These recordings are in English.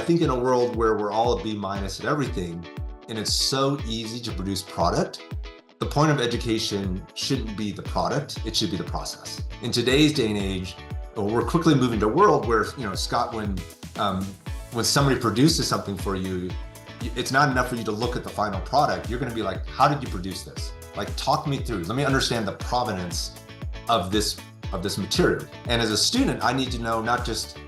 think in a world where we're all a B- at everything, and it's so easy to produce product, the point of education shouldn't be the product, it should be the process. In today's day and age, we're quickly moving to a world where, Scott, when somebody produces something for you, it's not enough for you to look at the final product. You're going to be like, how did you produce this? Like, talk me through, let me understand the provenance of this material. And as a student, I need to know not just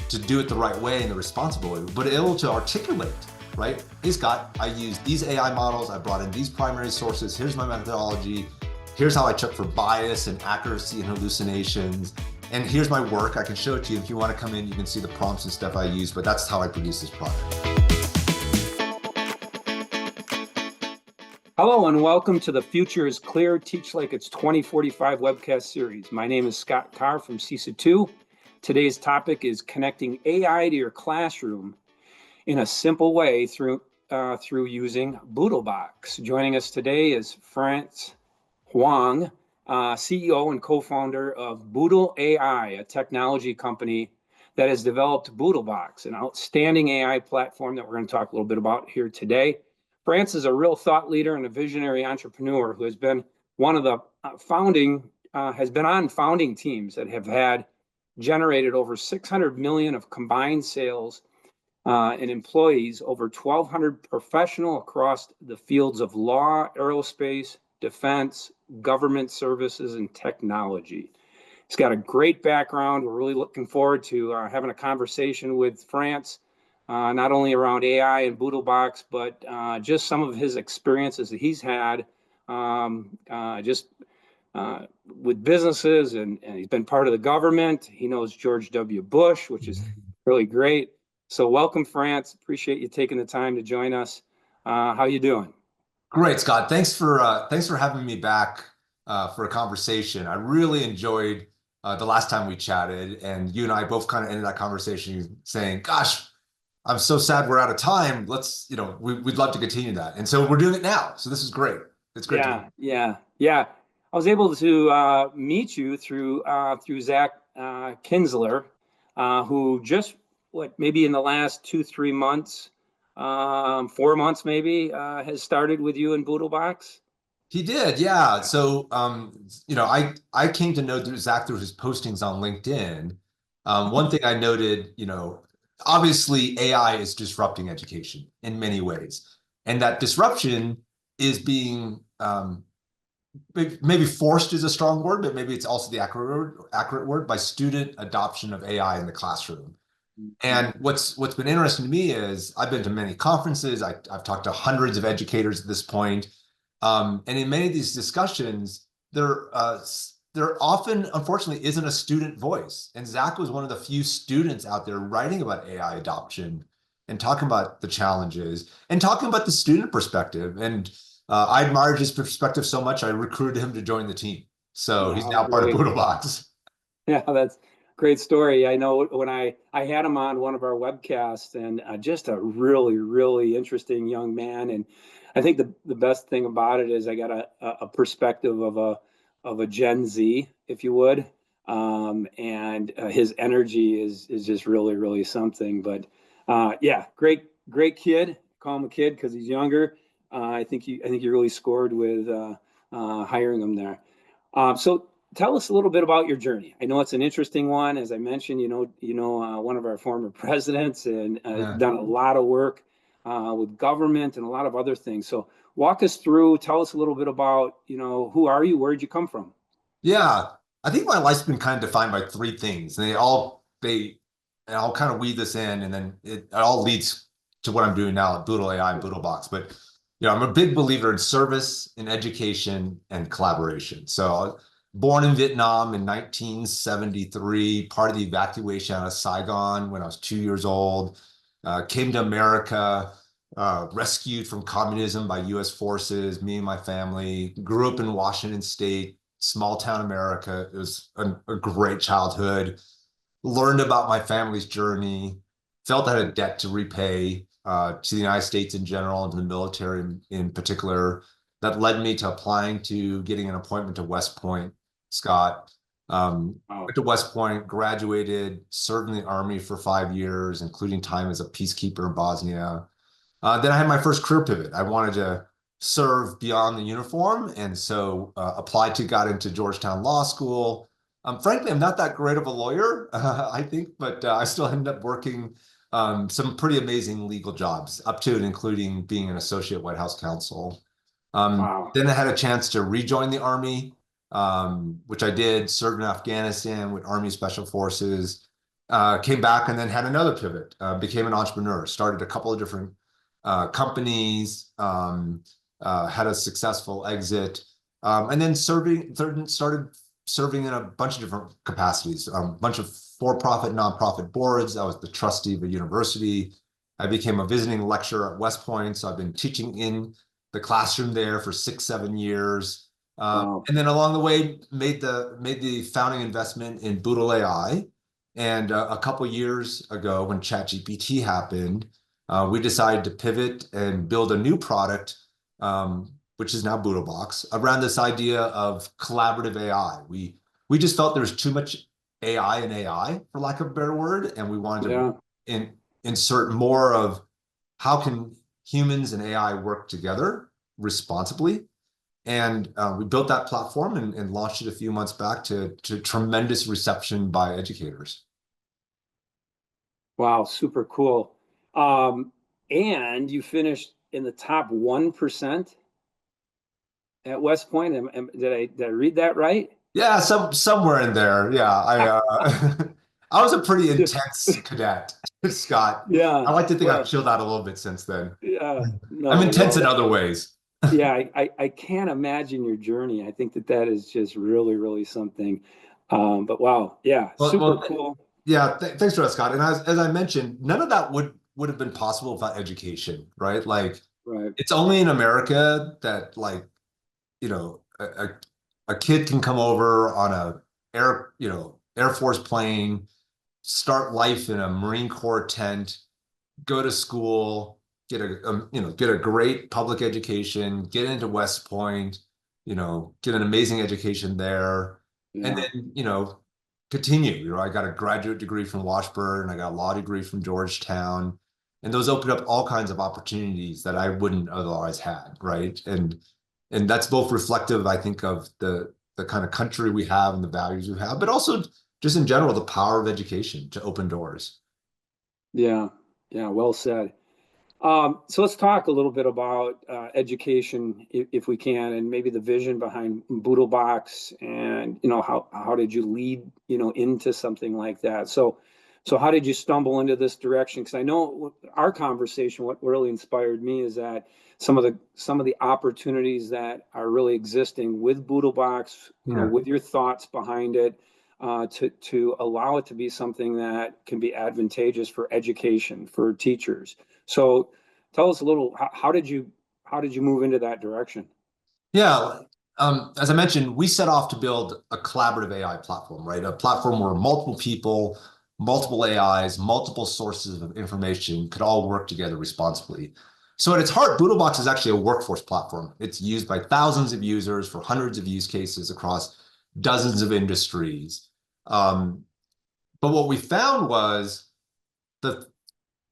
to do it the right way and the responsible way, but able to articulate, right? Hey, Scott, I used these AI models, I brought in these primary sources, here's my methodology, here's how I check for bias and accuracy and hallucinations, and here's my work. I can show it to you. If you want to come in, you can see the prompts and stuff I use, but that's how I produce this product. Hello and welcome to the Future is Clear, Teach Like It's 2045 webcast series. My name is Scott Carr from CESA 2. Today's topic is connecting AI to your classroom in a simple way through using BoodleBox. Joining us today is France Hoang, CEO and co-founder of Boodle AI, a technology company that has developed BoodleBox, an outstanding AI platform that we're going to talk a little bit about here today. France is a real thought leader and a visionary entrepreneur who has been one of the has been on founding teams that have generated over 600 million of combined sales and employees, over 1,200 professional across the fields of law, aerospace, defense, government services, and technology. He's got a great background. We're really looking forward to having a conversation with France, not only around AI and BoodleBox, but just some of his experiences that he's had with businesses, and he's been part of the government. He knows George W. Bush, which is really great. So welcome, France. Appreciate you taking the time to join us. How you doing? Great, Scott. Thanks for having me back for a conversation. I really enjoyed the last time we chatted, and you and I both kind of ended that conversation saying, gosh, I'm so sad we're out of time. Let's, we'd love to continue that. And so we're doing it now. So this is great. It's great. Yeah. I was able to meet you through Zach Kinsler, who just maybe in the last 2-3 months, 4 months maybe, has started with you in BoodleBox. He did, yeah. So I came to know Zach through his postings on LinkedIn. One thing I noted, obviously AI is disrupting education in many ways, and that disruption is being maybe forced is a strong word, but maybe it's also the accurate word, by student adoption of AI in the classroom. And what's been interesting to me is I've been to many conferences. I've talked to hundreds of educators at this point, and in many of these discussions, there often, unfortunately, isn't a student voice. And Zach was one of the few students out there writing about AI adoption and talking about the challenges and talking about the student perspective. And I admired his perspective so much, I recruited him to join the team. So he's now part of BoodleBox. Yeah, that's a great story. I know when I had him on one of our webcasts, and just a really, really interesting young man. And I think the best thing about it is I got a perspective of a Gen Z, if you would. And his energy is just really, really something. But yeah, great kid. Call him a kid because he's younger. I think you really scored with hiring him there. So tell us a little bit about your journey. I know it's an interesting one. As I mentioned, one of our former presidents, and done a lot of work with government and a lot of other things. So walk us through. Tell us a little bit about who are you? Where did you come from? Yeah, I think my life's been kind of defined by 3 things, and I'll kind of weave this in, and then it all leads to what I'm doing now at Boodle AI and BoodleBox. But I'm a big believer in service, in education, and collaboration. So born in Vietnam in 1973, part of the evacuation out of Saigon when I was 2 years old, came to America, rescued from communism by US forces, me and my family, grew up in Washington State, small town America. It was a great childhood, learned about my family's journey, felt I had a debt to repay to the United States in general and to the military in particular. That led me to applying to getting an appointment to West Point, Scott. Wow. Went to West Point, graduated, served in the Army for 5 years, including time as a peacekeeper in Bosnia. Then I had my first career pivot. I wanted to serve beyond the uniform, and so applied to, got into Georgetown Law School. Frankly, I'm not that great of a lawyer, I think, but I still ended up working some pretty amazing legal jobs, up to and including being an associate White House counsel. Wow. Then I had a chance to rejoin the Army, which I did, served in Afghanistan with Army Special Forces, came back and then had another pivot, became an entrepreneur, started a couple of different companies, had a successful exit, and then started serving in a bunch of different capacities, a bunch of for-profit, nonprofit boards. I was the trustee of a university. I became a visiting lecturer at West Point, so I've been teaching in the classroom there for 6, 7 years. Wow. And then along the way, made the founding investment in Boodle AI. And a couple years ago, when ChatGPT happened, we decided to pivot and build a new product, which is now BoodleBox, around this idea of collaborative AI. We just felt there was too much AI in AI, for lack of a better word, and we wanted to Yeah. insert more of how can humans and AI work together responsibly. And we built that platform and launched it a few months back to tremendous reception by educators. Wow. Super cool. Um, and you finished in the top 1% at West Point. Did I read that right? Yeah, somewhere in there. Yeah, I was a pretty Just intense cadet, Scott. I yeah. like to think I've Well, chilled out a little bit since then. yeah. I'm No, intense well, in other ways. yeah, I can't imagine your journey. I think that is just really, really something. But wow, yeah, super Well, cool. yeah. Thanks for that, Scott. And as I mentioned, none of that would have been possible without education, right? Like, Right. it's only in America that, like, you know, a kid can come over on a Air Force plane, start life in a Marine Corps tent, go to school, get a great public education, get into West Point, get an amazing education there, and Yeah. then continue. I got a graduate degree from Washburn, I got a law degree from Georgetown, and those opened up all kinds of opportunities that I wouldn't otherwise had, right? And that's both reflective, I think, of the kind of country we have and the values we have, but also just in general, the power of education to open doors. Yeah. Yeah. Well said. So let's talk a little bit about education, if we can, and maybe the vision behind BoodleBox, and how did you lead into something like that? So how did you stumble into this direction? Because I know our conversation, what really inspired me is that some of the opportunities that are really existing with BoodleBox, Yeah. with your thoughts behind it, to allow it to be something that can be advantageous for education, for teachers. So tell us a little, how did you move into that direction? Yeah. As I mentioned, we set off to build a collaborative AI platform, right? A platform where multiple people, multiple AIs, multiple sources of information could all work together responsibly. So at its heart, BoodleBox is actually a workforce platform. It's used by thousands of users for hundreds of use cases across dozens of industries. Um, but what we found was the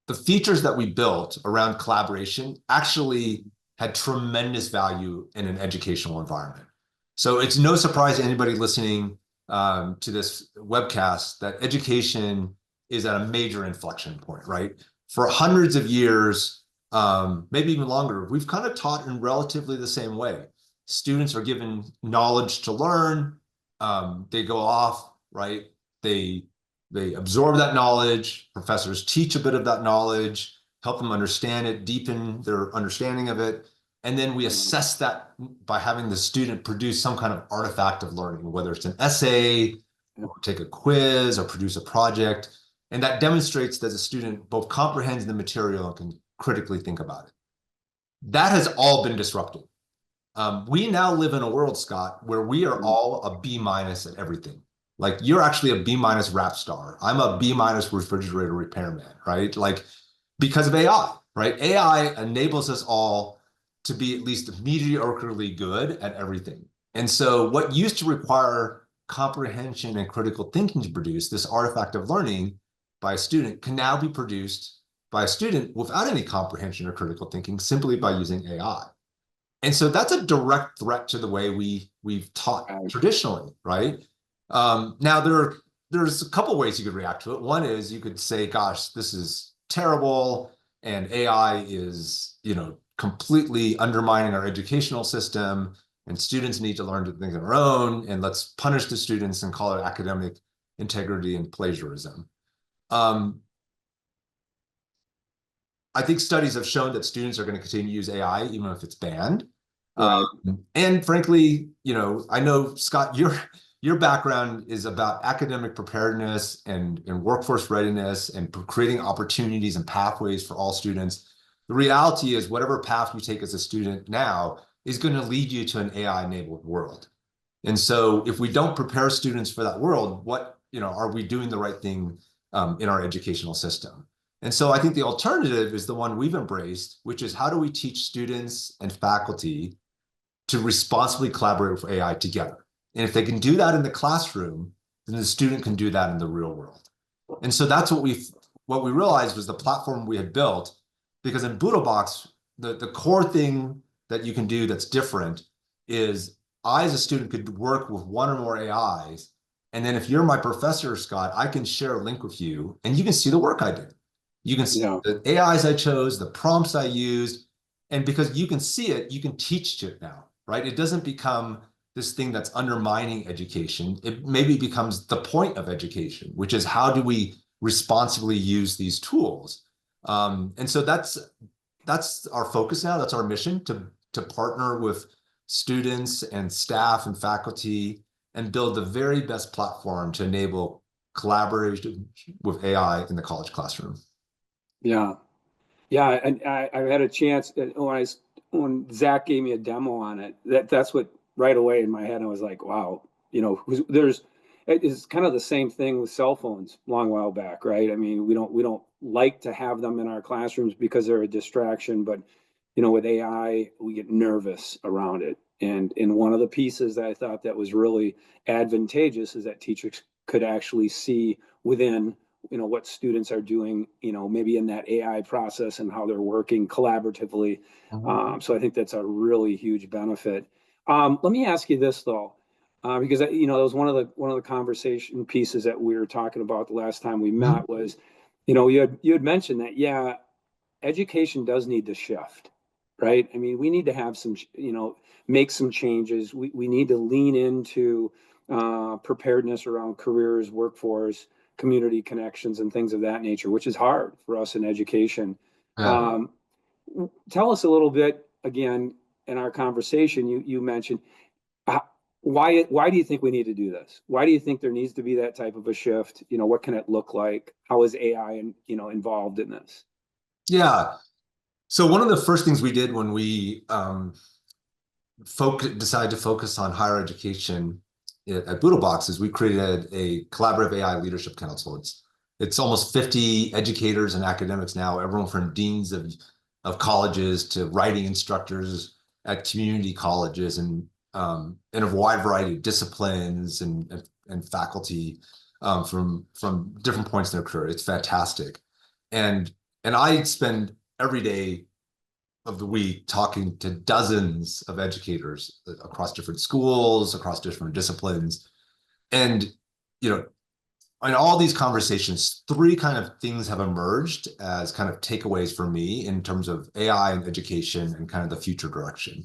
the features that we built around collaboration actually had tremendous value in an educational environment. So it's no surprise to anybody listening to this webcast that education is at a major inflection point, right? For hundreds of years, maybe even longer, we've kind of taught in relatively the same way. Students are given knowledge to learn. They go off, right? They they absorb that knowledge. Professors teach a bit of that knowledge, help them understand it, deepen their understanding of it. And then we assess that by having the student produce some kind of artifact of learning, whether it's an essay or take a quiz or produce a project. And that demonstrates that the student both comprehends the material and can critically think about it. That has all been disrupted. We now live in a world, Scott, where we are all a B minus at everything. Like, you're actually a B minus rap star. I'm a B minus refrigerator repairman, right? Like, because of AI, right? AI enables us all to be at least mediocrely good at everything. And so what used to require comprehension and critical thinking to produce, this artifact of learning by a student can now be produced by a student without any comprehension or critical thinking, simply by using AI. And so that's a direct threat to the way we've taught traditionally, right? Now there's a couple ways you could react to it. One is you could say, gosh, this is terrible, and AI is, completely undermining our educational system, and students need to learn to think on their own, and let's punish the students and call it academic integrity and plagiarism. I think studies have shown that students are going to continue to use AI even if it's banned. Right. And frankly, I know, Scott, your background is about academic preparedness and workforce readiness and creating opportunities and pathways for all students. The reality is whatever path you take as a student now is going to lead you to an AI-enabled world. And so if we don't prepare students for that world, are we doing the right thing in our educational system? And so I think the alternative is the one we've embraced, which is how do we teach students and faculty to responsibly collaborate with AI together? And if they can do that in the classroom, then the student can do that in the real world. And so that's what we realized was the platform we had built, because in BoodleBox, the core thing that you can do that's different is I, as a student, could work with one or more AIs. And then if you're my professor, Scott, I can share a link with you and you can see the work I did. You can see the AIs I chose, the prompts I used, and because you can see it, you can teach it now, right? It doesn't become this thing that's undermining education. It maybe becomes the point of education, which is how do we responsibly use these tools? And so that's our focus now. That's our mission, to partner with students and staff and faculty and build the very best platform to enable collaboration with AI in the college classroom. Yeah. Yeah. And I've had a chance when Zach gave me a demo on it, that's what right away in my head, I was like, wow, it's kind of the same thing with cell phones a long while back, right? I mean, we don't like to have them in our classrooms because they're a distraction, but with AI, we get nervous around it. And one of the pieces that I thought that was really advantageous is that teachers could actually see within what students are doing, maybe in that AI process and how they're working collaboratively. So I think that's a really huge benefit. Let me ask you this though, because that was one of the conversation pieces that we were talking about the last time we met was, you had mentioned that, yeah, education does need to shift, right? I mean, we need to have some, make some changes. We need to lean into preparedness around careers, workforce, community connections, and things of that nature, which is hard for us in education. Yeah. Tell us a little bit, again, in our conversation, you mentioned, why do you think we need to do this? Why do you think there needs to be that type of a shift? What can it look like? How is AI, involved in this? Yeah. So one of the first things we did when we decided to focus on higher education at BoodleBox is we created a collaborative AI leadership council. It's almost 50 educators and academics now, everyone from deans of colleges to writing instructors at community colleges and a wide variety of disciplines and faculty from different points in their career. It's fantastic. And I spend every day of the week talking to dozens of educators across different schools, across different disciplines. And, in all these conversations, three kind of things have emerged as kind of takeaways for me in terms of AI and education and kind of the future direction.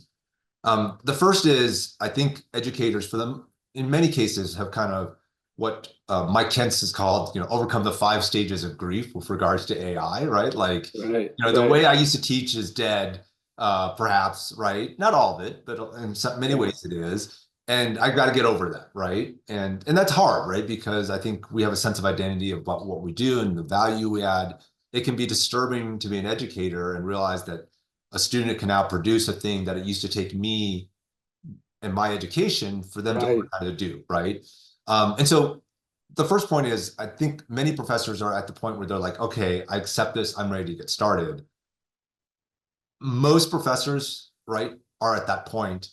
The first is, I think educators, for them, in many cases, have kind of what Mike Kentz has called, overcome the 5 stages of grief with regards to AI, right? Like, the way I used to teach is dead, perhaps, right? Not all of it, but in many ways it is. And I've got to get over that, right? And that's hard, right? Because I think we have a sense of identity about what we do and the value we add. It can be disturbing to be an educator and realize that a student can now produce a thing that it used to take me and my education for them to learn how to do, right? And so the first point is, I think many professors are at the point where they're like, okay, I accept this, I'm ready to get started. Most professors, right, are at that point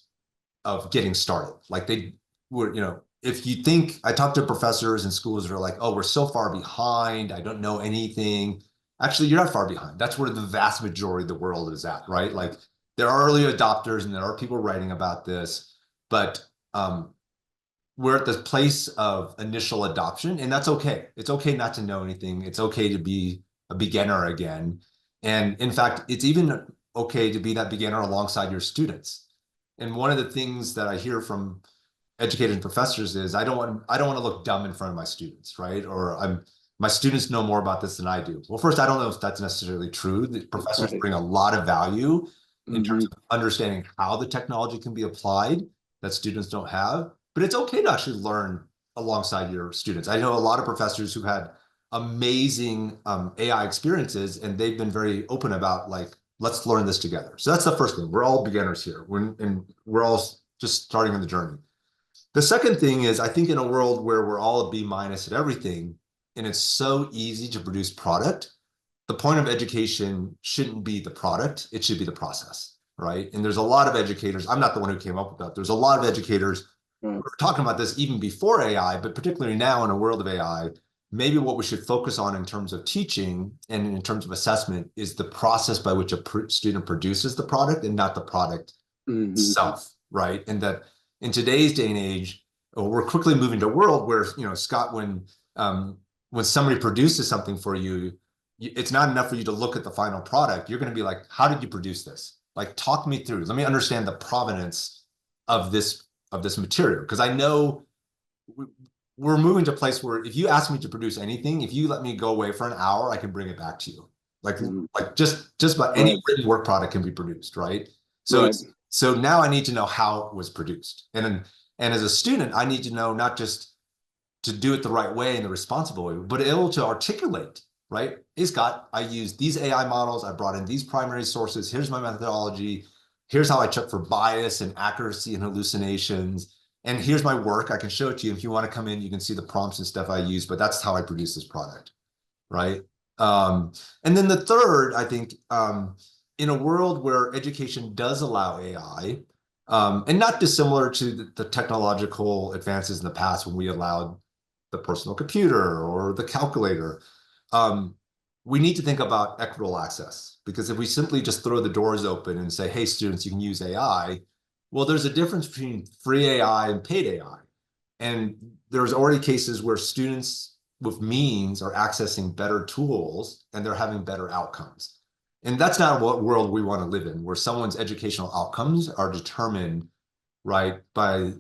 of getting started. Like they were, if you think, I talk to professors and schools that are like, oh, we're so far behind, I don't know anything. Actually, you're not far behind. That's where the vast majority of the world is at, right? Like there are early adopters and there are people writing about this, but we're at this place of initial adoption, and that's okay. It's okay not to know anything. It's okay to be a beginner again. And in fact, it's even okay to be that beginner alongside your students. And one of the things that I hear from educators and professors is I don't want to look dumb in front of my students, right? Or my students know more about this than I do. Well, first, I don't know if that's necessarily true. The professors Right. bring a lot of value in terms Mhm. of understanding how the technology can be applied that students don't have. But it's okay to actually learn alongside your students. I know a lot of professors who had amazing AI experiences, and they've been very open about like, let's learn this together. So that's the first thing. We're all beginners here. We're all just starting on the journey. The second thing is, I think in a world where we're all a B minus at everything, and it's so easy to produce product, the point of education shouldn't be the product, it should be the process, right? And there's a lot of educators, I'm not the one who came up with that. There's a lot of educators who Right. are talking about this even before AI, but particularly now in a world of AI, maybe what we should focus on in terms of teaching and in terms of assessment is the process by which a student produces the product and not the product Mhm. itself, right? And that in today's day and age, we're quickly moving to a world where, Scott, when somebody produces something for you, it's not enough for you to look at the final product. You're going to be like, how did you produce this? Like, talk me through. Let me understand the provenance of this material, because I know we're moving to a place where if you ask me to produce anything, if you let me go away for an hour, I can bring it back to you. Like Mhm. like just about any Right. written work product can be produced, right? So Right. it's so now I need to know how it was produced. And as a student, I need to know not just to do it the right way and the responsible way, but able to articulate, right? Hey, Scott, I used these AI models. I brought in these primary sources. Here's my methodology. Here's how I check for bias and accuracy and hallucinations. And here's my work. I can show it to you. If you want to come in, you can see the prompts and stuff I use, but that's how I produce this product, right? Um, and then the third, I think, in a world where education does allow AI, and not dissimilar to the technological advances in the past when we allowed the personal computer or the calculator, um, we need to think about equitable access. Because if we simply just throw the doors open and say, hey, students, you can use AI, well, there's a difference between free AI and paid AI. And there's already cases where students with means are accessing better tools and they're having better outcomes. And that's not what world we want to live in, where someone's educational outcomes are determined, right, by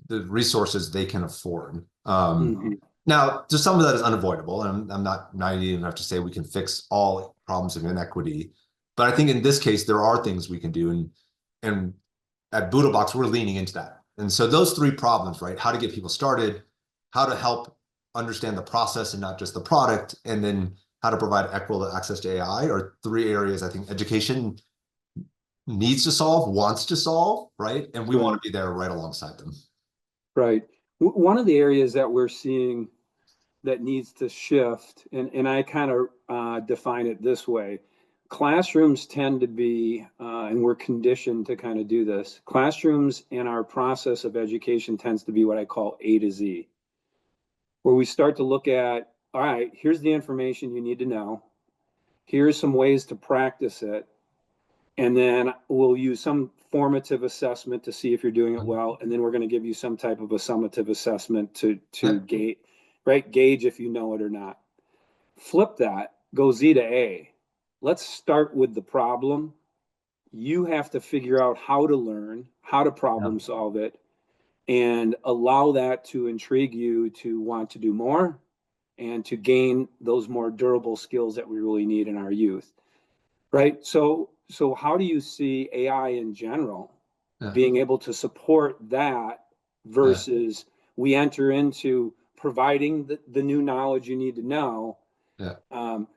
the resources they can afford. Mhm. Now, just some of that is unavoidable, and I'm not naive enough to say we can fix all problems of inequity. But I think in this case, there are things we can do. And at BoodleBox, we're leaning into that. And so those three problems, right? How to get people started, how to help understand the process and not just the product, and then how to provide equitable access to AI are three areas I think education needs to solve, wants to solve, right? And we want Right. to be there right alongside them. Right. One of the areas that we're seeing that needs to shift, and I kind of define it this way. Classrooms tend to be, and we're conditioned to kind of do this. Classrooms and our process of education tends to be what I call A to Z, where we start to look at, all right, here's the information you need to know. Here's some ways to practice it. And then we'll use some formative assessment to see if you're doing it well. And then we're going to give you some type of a summative assessment to Yep. gauge if you know it or not. Flip that, go Z to A. Let's start with the problem. You have to figure out how to learn, how to problem Yep. solve it, and allow that to intrigue you to want to do more and to gain those more durable skills that we really need in our youth. Right? So how do you see AI in general Yeah. being able to support that Yeah. versus we enter into providing the new knowledge you need to know. Yeah.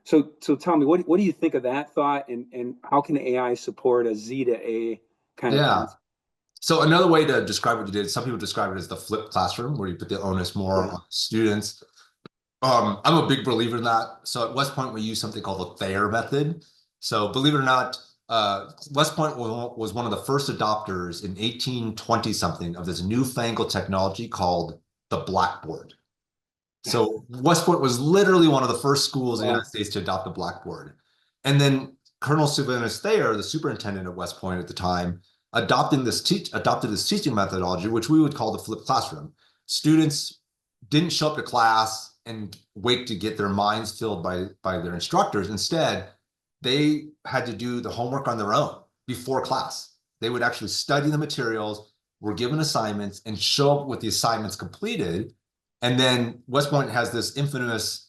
So tell me, what do you think of that thought, and how can AI support a Z to A kind of Yeah. concept? So another way to describe what you did, some people describe it as the flipped classroom, where you put the onus more Yeah. on students. I'm a big believer in that. So at West Point, we use something called the Thayer method. So believe it or not, West Point was one of the first adopters in 1820 something of this newfangled technology called the blackboard. So West Point was literally one of the first schools in the United States to adopt the blackboard. And then Colonel Sylvanus Thayer, the superintendent at West Point at the time, adopted this teaching methodology, which we would call the flipped classroom. Students didn't show up to class and wait to get their minds filled by their instructors. Instead, they had to do the homework on their own before class. They would actually study the materials, were given assignments, and show up with the assignments completed. And then West Point has this infamous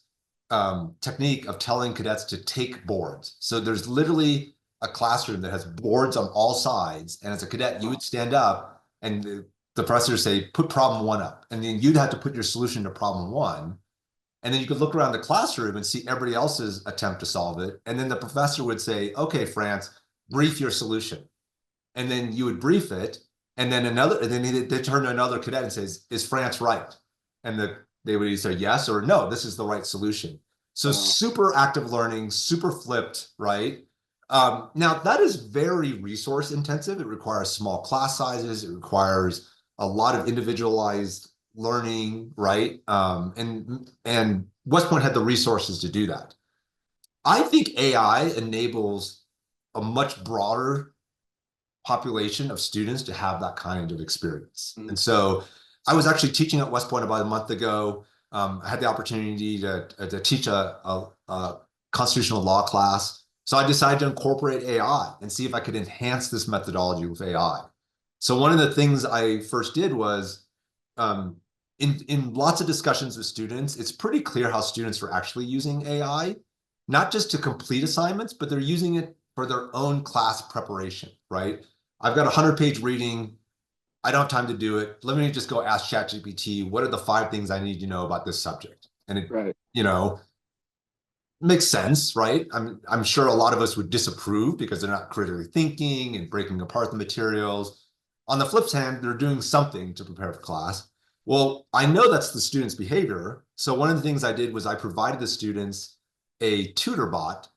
technique of telling cadets to take boards. So there's literally a classroom that has boards on all sides. And as a cadet, you would stand up and the professor would say, put problem one up. And then you'd have to put your solution to problem one. And then you could look around the classroom and see everybody else's attempt to solve it. And then the professor would say, okay, France, brief your solution. And then you would brief it. And then they turn to another cadet and says, is France right? And they would either say yes or no, this is the right solution. So super active learning, super flipped, right? Now that is very resource intensive. It requires small class sizes. It requires a lot of individualized learning, right? And West Point had the resources to do that. I think AI enables a much broader population of students to have that kind of experience. Mm-hmm. And so I was actually teaching at West Point about a month ago. I had the opportunity to teach a constitutional law class. So I decided to incorporate AI and see if I could enhance this methodology with AI. So one of the things I first did was in lots of discussions with students, it's pretty clear how students are actually using AI, not just to complete assignments, but they're using it for their own class preparation, right? I've got a 100-page reading. I don't have time to do it. Let me just go ask ChatGPT, what are the 5 things I need to know about this subject? And it, makes sense, right? I'm sure a lot of us would disapprove because they're not critically thinking and breaking apart the materials. On the flip hand, they're doing something to prepare for class. Well, I know that's the student's behavior. So one of the things I did was I provided the students a tutor bot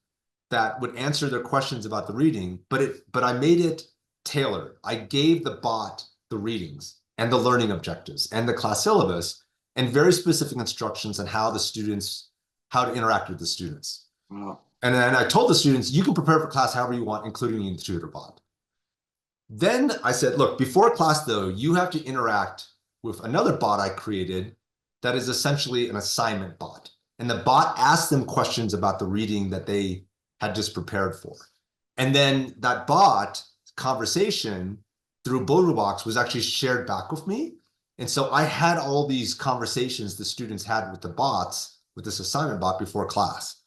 that would answer their questions about the reading, but I made it tailored. I gave the bot the readings and the learning objectives and the class syllabus and very specific instructions on how to interact with the students. Wow. And then I told the students, you can prepare for class however you want, including the tutor bot. Then I said, look, before class though, you have to interact with another bot I created that is essentially an assignment bot. And the bot asked them questions about the reading that they had just prepared for. And then that bot conversation through BoodleBox was actually shared back with me. And so I had all these conversations the students had with the bots, with this assignment bot before class.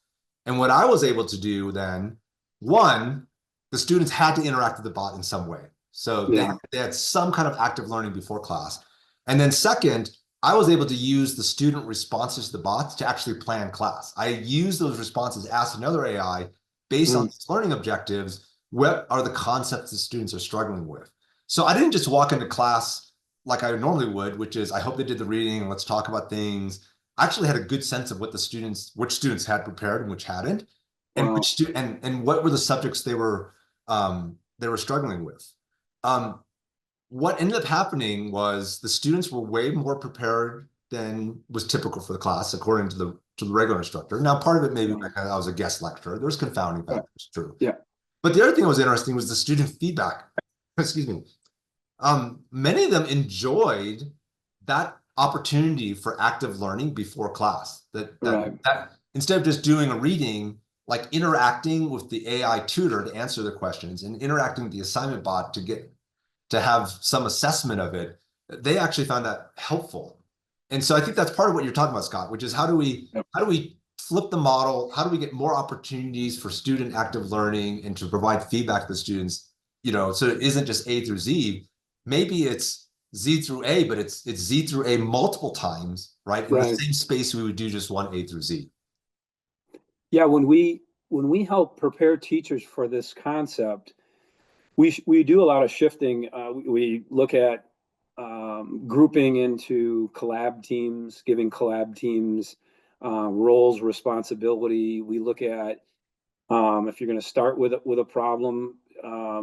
And what I was able to do then, one, the students had to interact with the bot in some way. So they had some kind of active learning before class. And then second, I was able to use the student responses to the bots to actually plan class. I used those responses, asked another AI, based on these learning objectives, what are the concepts the students are struggling with? So I didn't just walk into class like I normally would, which is, I hope they did the reading and let's talk about things. I actually had a good sense of which students had prepared and which hadn't, and and what were the subjects they were struggling with. What ended up happening was the students were way more prepared than was typical for the class, according to the regular instructor. Now, part of it maybe because I was a guest lecturer. There's confounding factors, true. Yeah. But the other thing that was interesting was the student feedback. Excuse me. Many of them enjoyed that opportunity for active learning before class. That instead of just doing a reading, like interacting with the AI tutor to answer the questions and interacting with the assignment bot to have some assessment of it, they actually found that helpful. And so I think that's part of what you're talking about, Scott, which is how do we flip the model? How do we get more opportunities for student active learning and to provide feedback to the students, so it isn't just A through Z. Maybe it's Z through A, but it's Z through A multiple times, right? In the same space we would do just one A through Z. Yeah, when we help prepare teachers for this concept, we do a lot of shifting. We look at grouping into collab teams, giving collab teams roles, responsibility. We look at if you're going to start with a problem,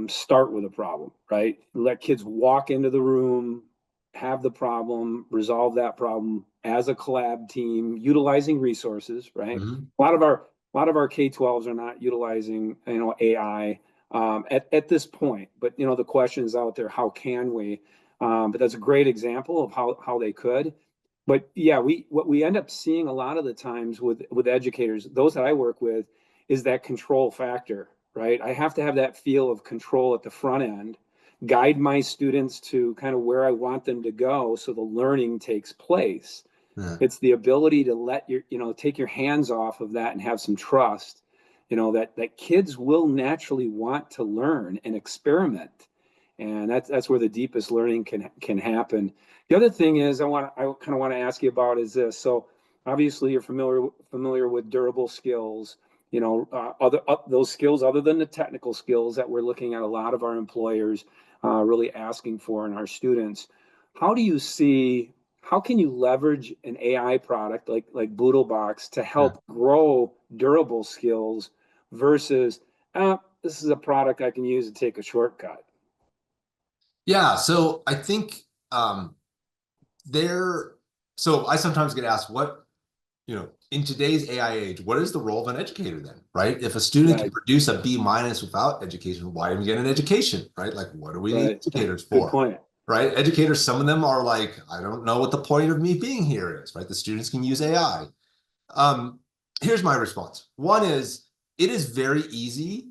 start with a problem, right? Let kids walk into the room, have the problem, resolve that problem as a collab team, utilizing resources, right? Mhm. A lot of our K-12s are not utilizing, AI at this point. But the question is out there, how can we? But that's a great example of how they could. But yeah, what we end up seeing a lot of the times with educators, those that I work with, is that control factor, right? I have to have that feel of control at the front end, guide my students to kind of where I want them to go so the learning takes place. Yeah. It's the ability to let take your hands off of that and have some trust, that kids will naturally want to learn and experiment. And that's where the deepest learning can happen. The other thing is I kind of want to ask you about is this. So obviously you're familiar with durable skills, other those skills other than the technical skills that we're looking at a lot of our employers really asking for in our students. How do you see how can you leverage an AI product like BoodleBox to Yeah. help grow durable skills versus this is a product I can use to take a shortcut? Yeah, so I think there, so I sometimes get asked in today's AI age, what is the role of an educator then, right? If a student can Right, produce a B minus without education, why even get an education, right? Like, what do we need right. educators Good for, point. right? Educators, some of them are like, I don't know what the point of me being here is, right? The students can use AI. Um, Here's my response. One is, it is very easy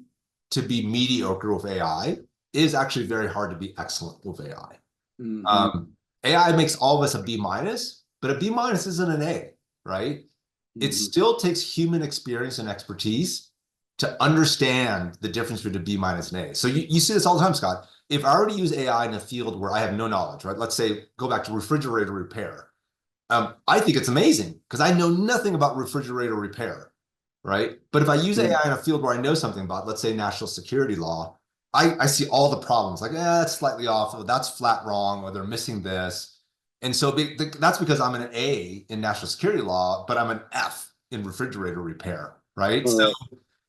to be mediocre with AI. It is actually very hard to be excellent with AI. Hmm. Um, AI makes all of us a B minus, but a B minus isn't an A, right? It Hmm. still takes human experience and expertise to understand the difference between a B minus and A. So you see this all the time, Scott. If I were to use AI in a field where I have no knowledge, right? Let's say go back to refrigerator repair. I think it's amazing because I know nothing about refrigerator repair, right? But if I use AI in a field where I know something about, let's say, national security law, I see all the problems like, that's slightly off, or that's flat wrong, or they're missing this. And so that's because I'm an A in national security law, but I'm an F in refrigerator repair, right? All So right.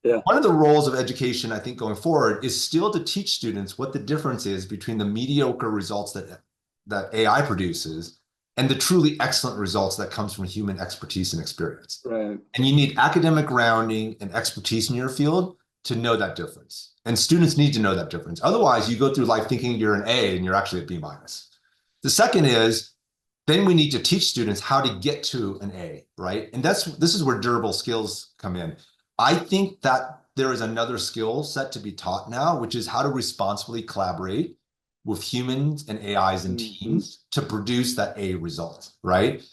Yeah. one of the roles of education, I think, going forward is still to teach students what the difference is between the mediocre results that AI produces and the truly excellent results that comes from human expertise and experience. Right. And you need academic grounding and expertise in your field to know that difference. And students need to know that difference. Otherwise, you go through life thinking you're an A and you're actually a B minus. The second is then we need to teach students how to get to an A, right? And this is where durable skills come in. I think that there is another skill set to be taught now, which is how to responsibly collaborate with humans and AIs and Hmm. teams to produce that A result, right?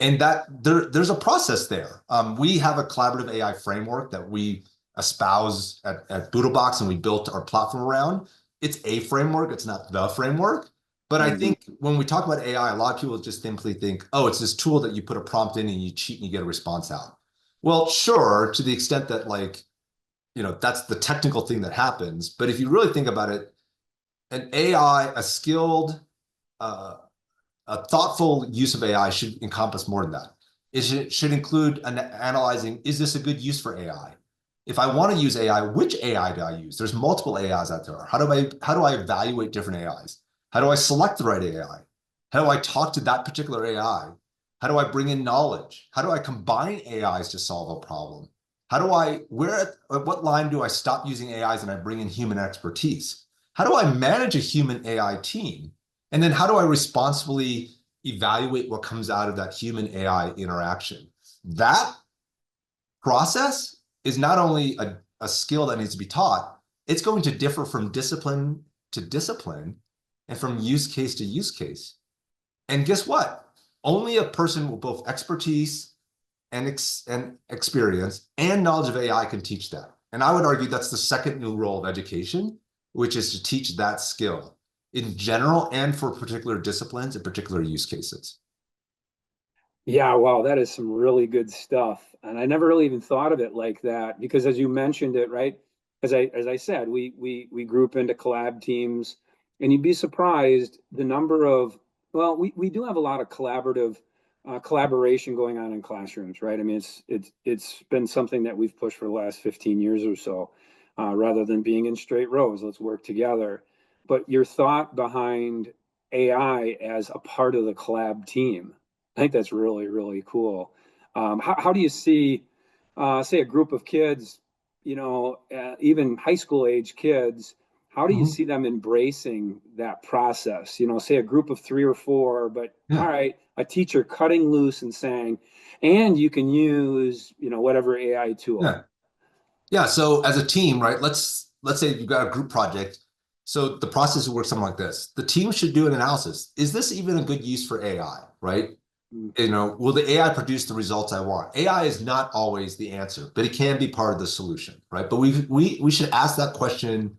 And that there's a process there. We have a collaborative AI framework that we espouse at BoodleBox and we built our platform around. It's a framework, it's not the framework. But I Hmm. think when we talk about AI, a lot of people just simply think, oh, it's this tool that you put a prompt in and you cheat and you get a response out. Well, sure, to the extent that that's the technical thing that happens. But if you really think about it, an AI, a skilled, uh, a thoughtful use of AI should encompass more than that. It should include analyzing, is this a good use for AI? If I want to use AI, which AI do I use? There's multiple AIs out there. How do I evaluate different AIs? How do I select the right AI? How do I talk to that particular AI? How do I bring in knowledge? How do I combine AIs to solve a problem? At what line do I stop using AIs and I bring in human expertise? How do I manage a human AI team? And then how do I responsibly evaluate what comes out of that human AI interaction? That process is not only a skill that needs to be taught, it's going to differ from discipline to discipline and from use case to use case. And guess what? Only a person with both expertise and experience and knowledge of AI can teach that. And I would argue that's the second new role of education, which is to teach that skill in general and for particular disciplines and particular use cases. Yeah, wow, that is some really good stuff. And I never really even thought of it like that because as you mentioned it, right? As I said, we group into collab teams and you'd be surprised the number of well, we do have a lot of collaboration going on in classrooms, right? I mean, it's been something that we've pushed for the last 15 years or so, rather than being in straight rows, let's work together. But your thought behind AI as a part of the collab team. I think that's really, really cool. How do you see, say, a group of kids, even high school age kids, how do you Mhm. see them embracing that process? Say a group of 3 or 4, but all Yeah. right, a teacher cutting loose and saying, and you can use, whatever AI tool. Yeah. Yeah. So as a team, right, let's say you've got a group project. So the process works something like this. The team should do an analysis. Is this even a good use for AI, right? Mm, Will the AI produce the results I want? AI is not always the answer, but it can be part of the solution, right? But we should ask that question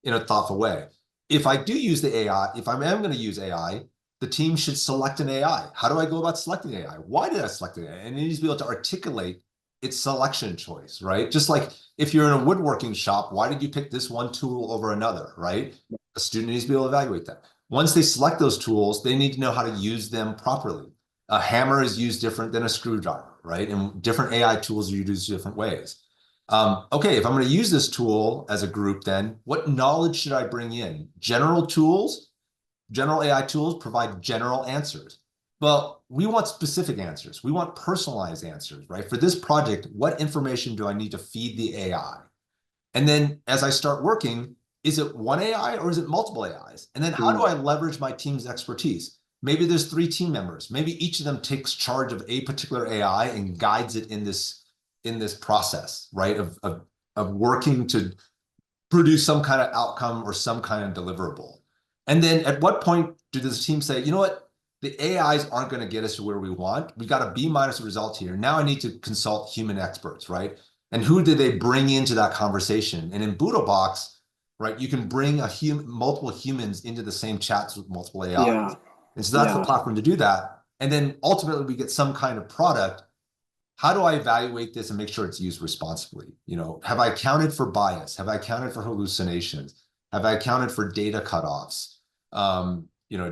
in a thoughtful way. If I do use the AI, if I am going to use AI, the team should select an AI. How do I go about selecting AI? Why did I select an AI? And it needs to be able to articulate its selection choice, right? Just like if you're in a woodworking shop, why did you pick this one tool over another, right? A student needs to be able to evaluate that. Once they select those tools, they need to know how to use them properly. A hammer is used different than a screwdriver, right? And different AI tools are used different ways. Okay, if I'm going to use this tool as a group, then what knowledge should I bring in? General tools, general AI tools provide general answers. But we want specific answers. We want personalized answers, right? For this project, what information do I need to feed the AI? And then as I start working, is it one AI or is it multiple AIs? And then how do mm, I leverage my team's expertise? Maybe there's 3 team members. Maybe each of them takes charge of a particular AI and guides it in this process, right? Of working to produce some kind of outcome or some kind of deliverable. And then at what point do this team say, you know what? The AIs aren't going to get us to where we want. We got a B minus result here. Now I need to consult human experts, right? And who did they bring into that conversation? And in BoodleBox, right, you can bring multiple humans into the same chats with multiple AIs. yeah, And so that's the yeah, platform to do that. And then ultimately we get some kind of product. How do I evaluate this and make sure it's used responsibly? Have I accounted for bias? Have I accounted for hallucinations? Have I accounted for data cutoffs?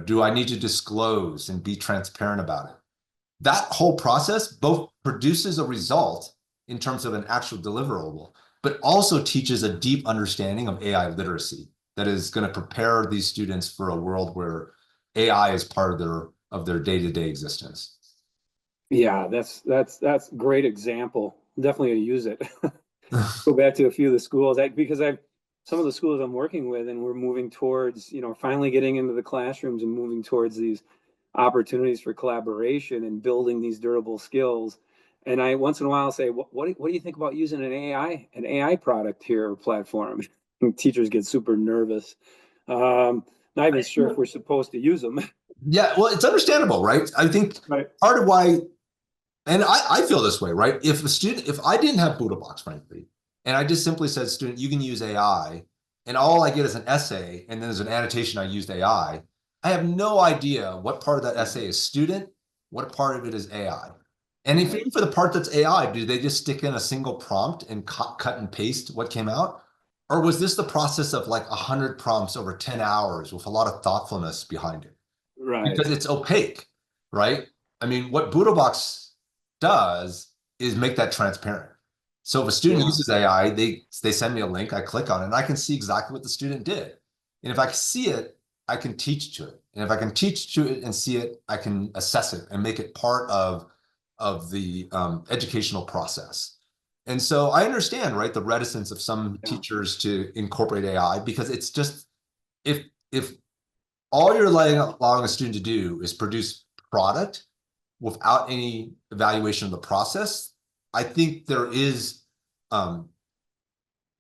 Do I need to disclose and be transparent about it? That whole process both produces a result in terms of an actual deliverable, but also teaches a deep understanding of AI literacy that is going to prepare these students for a world where AI is part of their day-to-day existence. yeah. That's a great example. Definitely gonna use it. Go back to a few of the schools because I've some of the schools I'm working with, and we're moving towards, finally getting into the classrooms and moving towards these opportunities for collaboration and building these durable skills. And I once in a while say, what do you think about using an AI product here or platform? And teachers get super nervous. Not even sure if we're supposed to use them. Yeah, well, it's understandable, right? I think Right. part of why, and I feel this way, right? If I didn't have BoodleBox, frankly, and I just simply said, student, you can use AI, and all I get is an essay, and then there's an annotation I used I have no idea what part of that essay is student, what part of it is AI. And if Right. even for the part that's AI, do they just stick in a single prompt and cut and paste what came out? Or was this the process of like 100 prompts over 10 hours with a lot of thoughtfulness behind it? Right. Because it's opaque, right? I mean, what BoodleBox does is make that transparent. So if a student Yeah. uses AI, they send me a link, I click on it, and I can see exactly what the student did. And if I can see it, I can teach to it. And if I can teach to it and see it, I can assess it and make it part of the educational process. And so I understand, right, the reticence of some Yeah. teachers to incorporate AI because it's just if all you're allowing a student to do is produce product without any evaluation of the process, I think there is, um,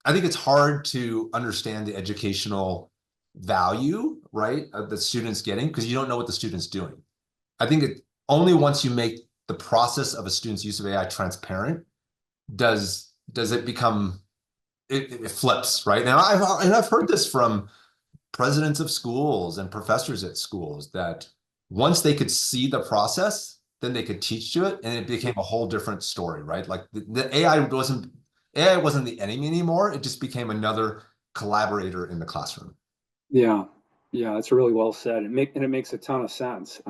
I think it's hard to understand the educational value, right, of the student's getting because you don't know what the student's doing. I think it only once you make the process of a student's use of AI transparent does it become it flips, right? Now I've heard this from presidents of schools and professors at schools that once they could see the process, then they could teach to it, and it became a whole different story, right? Like the AI wasn't the enemy anymore. It just became another collaborator in the classroom. Yeah, yeah, that's really well said. It makes a ton of sense.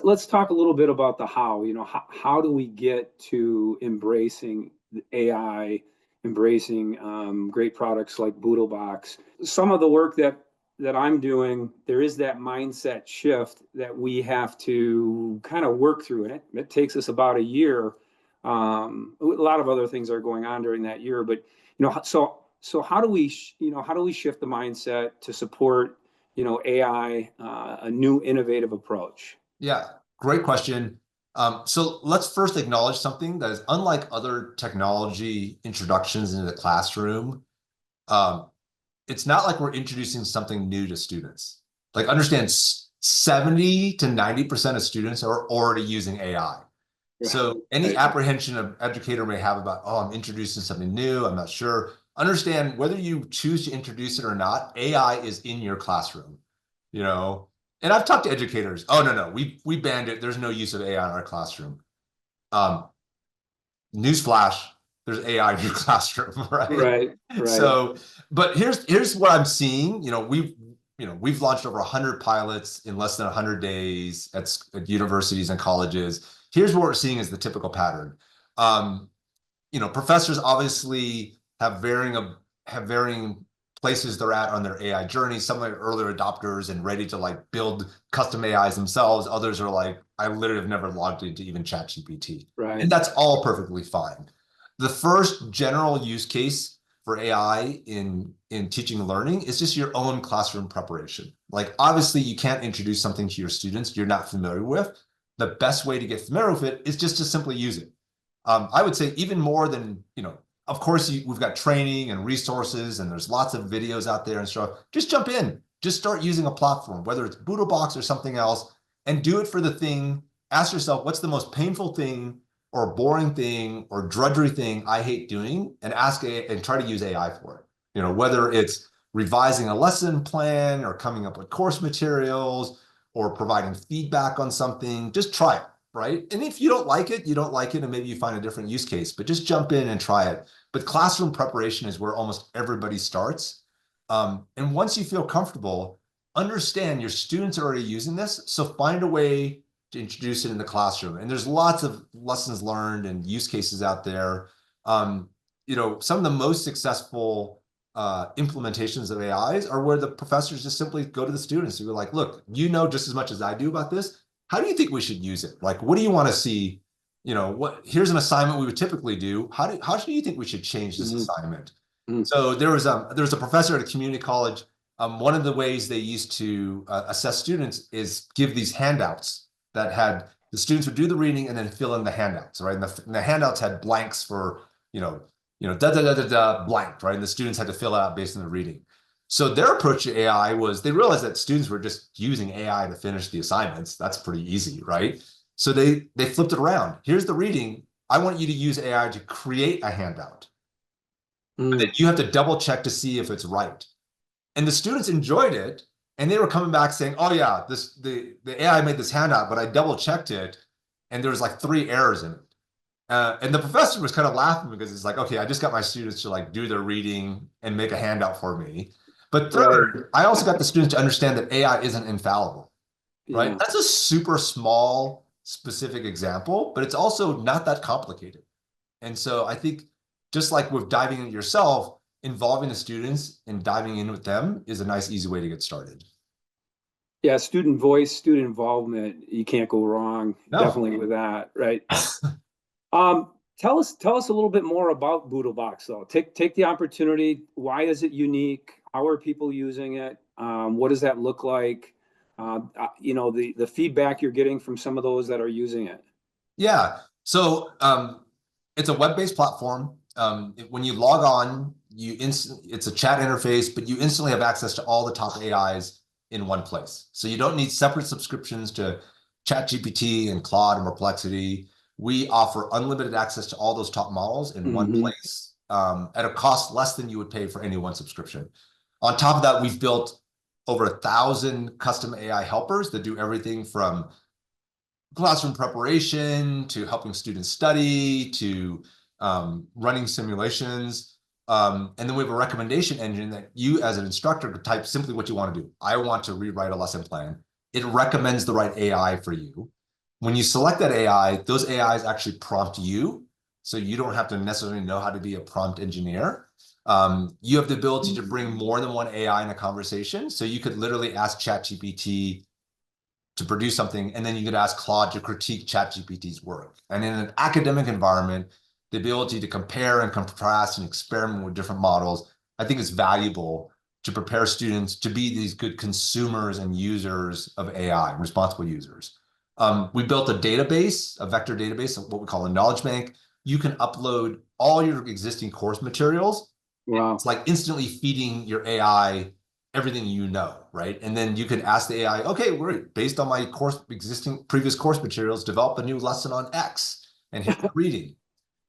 Let's talk a little bit about the how. How do we get to embracing the AI, embracing great products like BoodleBox? Some of the work that that I'm doing, there is that mindset shift that we have to kind of work through. And it takes us about a year. A lot of other things are going on during that year, but so how do we shift the mindset to support AI, a new innovative approach? Yeah, great question. So let's first acknowledge something that is unlike other technology introductions into the classroom. Um, it's not like we're introducing something new to students. Like understand 70 to 90% of students are already using AI. So any apprehension an educator may have about, oh, I'm introducing something new, I'm not sure. Understand whether you choose to introduce it or not, AI is in your classroom, you know? And I've talked to educators, oh, no, we banned it. There's no use of AI in our classroom. Newsflash, there's AI in your classroom, right? Right. So, but here's what I'm seeing. We've launched over 100 pilots in less than 100 days at universities and colleges. Here's what we're seeing as the typical pattern. Professors obviously have varying places they're at on their AI journey. Some are earlier adopters and ready to like build custom AIs themselves. Others are like, I literally have never logged into even ChatGPT. Right. And that's all perfectly fine. The first general use case for AI in teaching and learning is just your own classroom preparation. Like obviously you can't introduce something to your students you're not familiar with. The best way to get familiar with it is just to simply use it. I would say even more than, of course, we've got training and resources and there's lots of videos out there and stuff. Just jump in, just start using a platform, whether it's BoodleBox or something else, and do it for the thing. Ask yourself, what's the most painful thing or boring thing or drudgery thing I hate doing, and try to use AI for it. Whether it's revising a lesson plan or coming up with course materials or providing feedback on something, just try it, right? And if you don't like it, you don't like it, and maybe you find a different use case, but just jump in and try it. But classroom preparation is where almost everybody starts. And once you feel comfortable, understand your students are already using this, so find a way to introduce it in the classroom. And there's lots of lessons learned and use cases out there. Some of the most successful implementations of AIs are where the professors just simply go to the students and go like, look, just as much as I do about this. How do you think we should use it? Like, what do you want to see? Here's an assignment we would typically do. How do you think we should change this assignment? So there was a professor at a community college. One of the ways they used to assess students is give these handouts that had the students would do the reading and then fill in the handouts, right? And the handouts had blanks for, blank, right? And the students had to fill it out based on the reading. So their approach to AI was they realized that students were just using AI to finish the assignments. That's pretty easy, right? So they flipped it around. Here's the reading. I want you to use AI to create a handout. But then you have to double check to see if it's right. And the students enjoyed it. And they were coming back saying, oh yeah, the AI made this handout, but I double checked it and there was like 3 errors in it. And the professor was kind of laughing because it's like, okay, I just got my students to like do their reading and make a handout for me. But third, I also got the students to understand that AI isn't infallible, right? Yeah. That's a super small, specific example, but it's also not that complicated. And so I think just like with diving into yourself, involving the students and diving in with them is a nice, easy way to get started. Yeah, student voice, student involvement, you can't go wrong. No. Definitely with that, right? Tell us a little bit more about BoodleBox, though. Take the opportunity. Why is it unique? How are people using it? What does that look like? The feedback you're getting from some of those that are using it. Yeah, so it's a web-based platform. When you log on, it's a chat interface, but you instantly have access to all the top AIs in one place. So you don't need separate subscriptions to ChatGPT and Claude and Perplexity. We offer unlimited access to all those top models in one place at a cost less than you would pay for any one subscription. On top of that, we've built over 1,000 custom AI helpers that do everything from classroom preparation to helping students study to running simulations. And then we have a recommendation engine that you as an instructor could type simply what you want to do. I want to rewrite a lesson plan. It recommends the right AI for you. When you select that AI, those AIs actually prompt you. So you don't have to necessarily know how to be a prompt engineer. You have the ability to bring more than one AI in a conversation. So you could literally ask ChatGPT to produce something, and then you could ask Claude to critique ChatGPT's work. And in an academic environment, the ability to compare and contrast and experiment with different models, I think is valuable to prepare students to be these good consumers and users of AI, responsible users. We built a database, a vector database, what we call a knowledge bank. You can upload all your existing course materials. Wow. It's like instantly feeding your AI everything you know, right? And then you can ask the AI, okay, based on my previous course materials, develop a new lesson on X and hit the reading.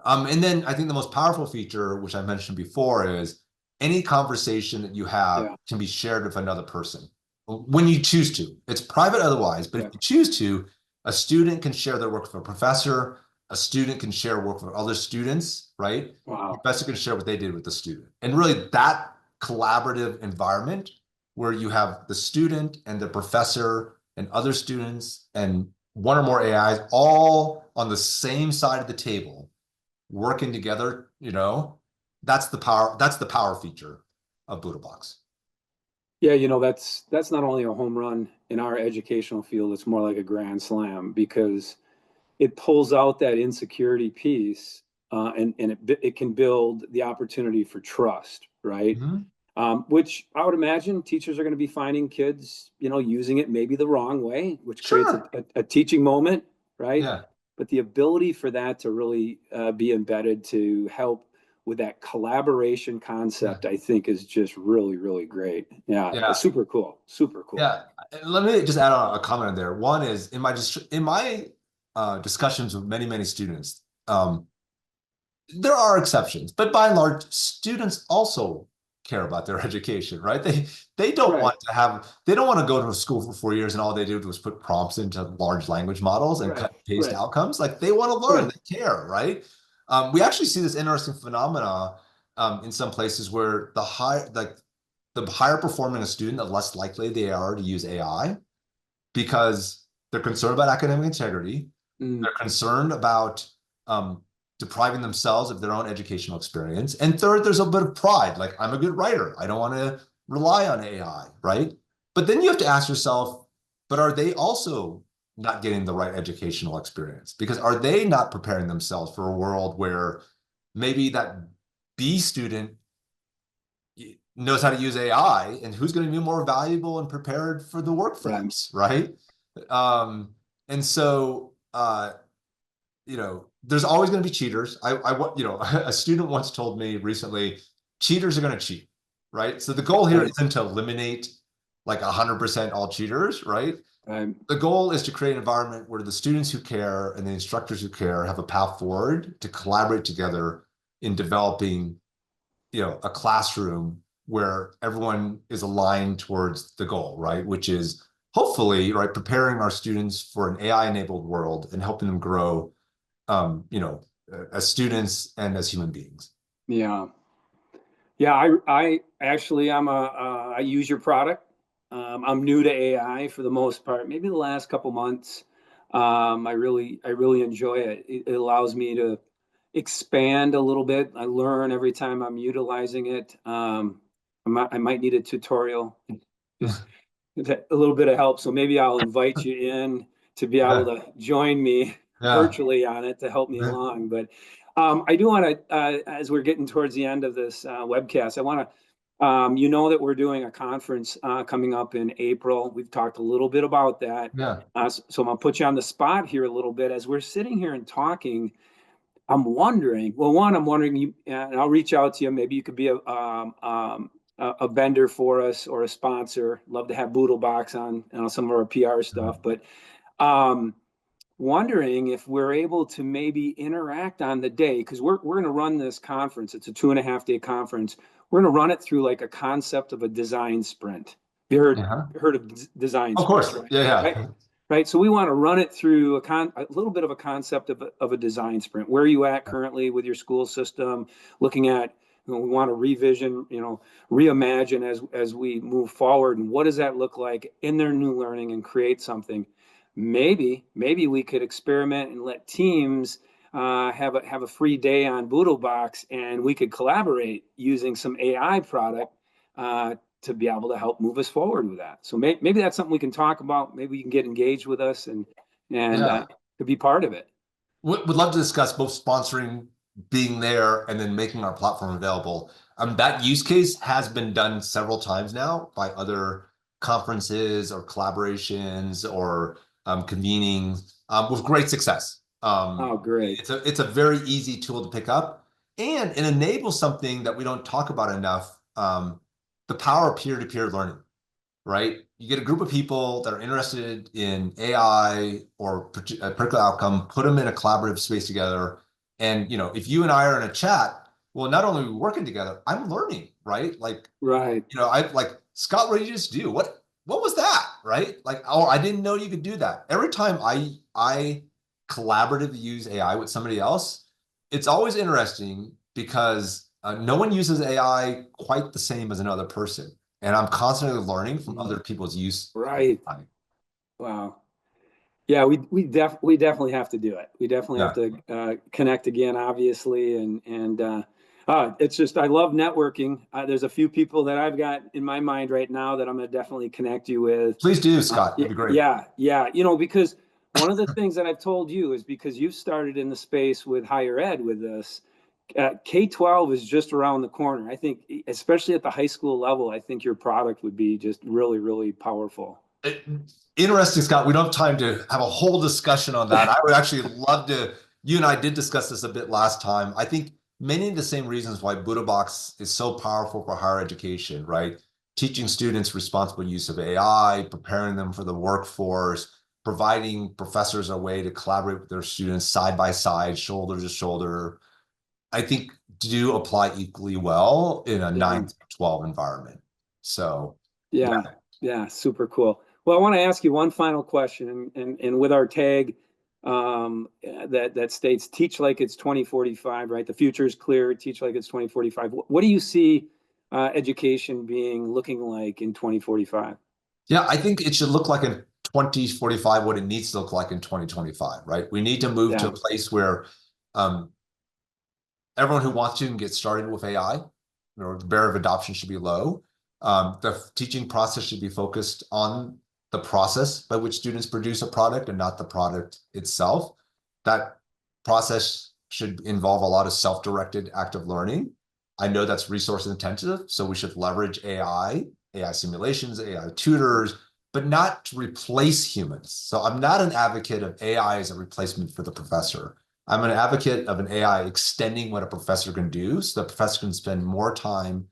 And then I think the most powerful feature, which I mentioned before, is any conversation that you have can be shared with another person when you choose to. It's private otherwise, but if you choose to, a student can share their work with a professor, a student can share work with other students, right? Wow. The professor can share what they did with the student. And really that collaborative environment where you have the student and the professor and other students and one or more AIs all on the same side of the table working together, that's the power feature of BoodleBox. Yeah, that's not only a home run in our educational field, it's more like a grand slam because it pulls out that insecurity piece, and it can build the opportunity for trust, right? Which I would imagine teachers are going to be finding kids, using it maybe the wrong way, which creates a teaching moment, right? Yeah. But the ability for that to really be embedded to help with that collaboration concept, I think is just really, really great. Yeah. Super cool. Super cool. Yeah. Let me just add on a comment there. One is in my discussions with many, many students, there are exceptions, but by and large, students also care about their education, right? They don't want to go to a school for 4 years and all they did was put prompts into large language models and cut and paste outcomes. Like they want to learn, they care, right? We actually see this interesting phenomena in some places where the higher performing a student, the less likely they are to use AI because they're concerned about academic integrity. They're concerned about depriving themselves of their own educational experience. And third, there's a bit of pride. Like, I'm a good writer. I don't want to rely on AI, right? But then you have to ask yourself, but are they also not getting the right educational experience? Because are they not preparing themselves for a world where maybe that B student knows how to use AI and who's going to be more valuable and prepared for the workforce, right? And so, there's always going to be cheaters. A student once told me recently, cheaters are going to cheat, right? So the goal here isn't to eliminate like 100% all cheaters, right? The goal is to create an environment where the students who care and the instructors who care have a path forward to collaborate together in developing, a classroom where everyone is aligned towards the goal, right? Which is hopefully, right, preparing our students for an AI-enabled world and helping them grow as students and as human beings. Yeah. I actually, I use your product. I'm new to AI for the most part, maybe the last couple months. I really enjoy it. It allows me to expand a little bit. I learn every time I'm utilizing it. I might need a tutorial, just a little bit of help. So maybe I'll invite you in to be able to join me virtually on it to help me along. But I do want to, as we're getting towards the end of this webcast, I want to, that we're doing a conference coming up in April. We've talked a little bit about that. So I'm going to put you on the spot here a little bit. As we're sitting here and talking, I'm wondering, and I'll reach out to you. Maybe you could be a vendor for us or a sponsor. Love to have BoodleBox on some of our PR stuff, but wondering if we're able to maybe interact on the day, because we're going to run this conference. It's a 2.5-day conference. We're going to run it through like a concept of a design sprint. You heard of design of sprints, course, right? Right. So we want to run it through a little bit of a concept of a design sprint. Where are you at currently with your school system? Looking at, we want to revision, reimagine as we move forward. And what does that look like in their new learning and create something? Maybe we could experiment and let teams have a free day on BoodleBox, and we could collaborate using some AI product to be able to help move us forward with that. So maybe that's something we can talk about. Maybe you can get engaged with us and Yeah. to be part of it. Would love to discuss both sponsoring, being there, and then making our platform available. That use case has been done several times now by other conferences or collaborations or convening with great success. Oh, great. It's a very easy tool to pick up, and it enables something that we don't talk about enough, the power of peer-to-peer learning. Right? You get a group of people that are interested in AI or a particular outcome, put them in a collaborative space together. And, if you and I are in a chat, well, not only are we working together, I'm learning, right? Like, Right. I like, Scott, what did you just do? What was that? Right? Like, oh, I didn't know you could do that. Every time I collaboratively use AI with somebody else, it's always interesting because no one uses AI quite the same as another person. And I'm constantly learning from other people's use. Right. Wow. Yeah, we definitely have to do it. We definitely have to connect again, obviously, and it's just I love networking. There's a few people that I've got in my mind right now that I'm going to definitely connect you with. Please do, Scott. That'd be great. Yeah. Because one of the things that I've told you is because you've started in the space with higher ed with this. K-12 is just around the corner. I think, especially at the high school level, I think your product would be just really, really powerful. Interesting, Scott. We don't have time to have a whole discussion on that. I would actually love to. You and I did discuss this a bit last time. I think many of the same reasons why BoodleBox is so powerful for higher education, right? Teaching students responsible use of AI, preparing them for the workforce, providing professors a way to collaborate with their students side by side, shoulder to shoulder. I think do apply equally well in a 9 to 12 environment. So yeah, super cool. Well, I want to ask you one final question, and with our tag that states "Teach like it's 2045," right? The future is clear. Teach like it's 2045. What do you see education looking like in 2045? Yeah, I think it should look like in 2045 what it needs to look like in 2025, right? We need to move to a place where everyone who wants to can get started with AI, or the barrier of adoption should be low. The teaching process should be focused on the process by which students produce a product and not the product itself. That process should involve a lot of self-directed active learning. I know that's resource intensive, so we should leverage AI simulations, AI tutors, but not to replace humans. So I'm not an advocate of AI as a replacement for the professor. I'm an advocate of an AI extending what a professor can do so the professor can spend more time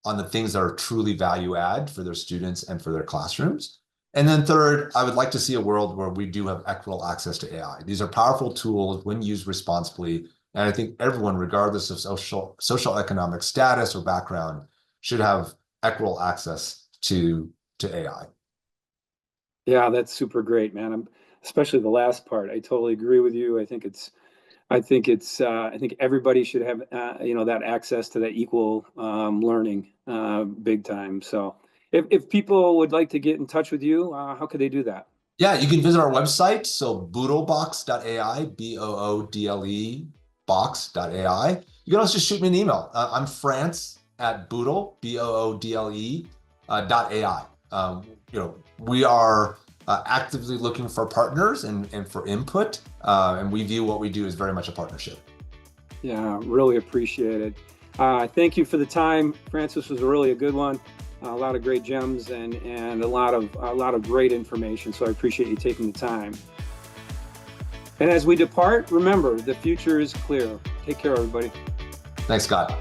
on the things that are truly value add for their students and for their classrooms. And then third, I would like to see a world where we do have equitable access to AI. These are powerful tools when used responsibly. And I think everyone, regardless of social economic status or background, should have equitable access to AI. Yeah, that's super great, man. Especially the last part. I totally agree with you. I think everybody should have that access to that equal learning big time. So if people would like to get in touch with you, how could they do that? Yeah, you can visit our website. So boodlebox.ai, BOODLE box.ai. You can also just shoot me an email. I'm France at Boodle, BOODLE .ai. We are actively looking for partners and for input, and we view what we do as very much a partnership. Yeah, really appreciate it. Thank you for the time, Francis. Was really a good one. A lot of great gems and a lot of great information. So I appreciate you taking the time. And as we depart, remember, the future is clear. Take care, everybody. Thanks, Scott.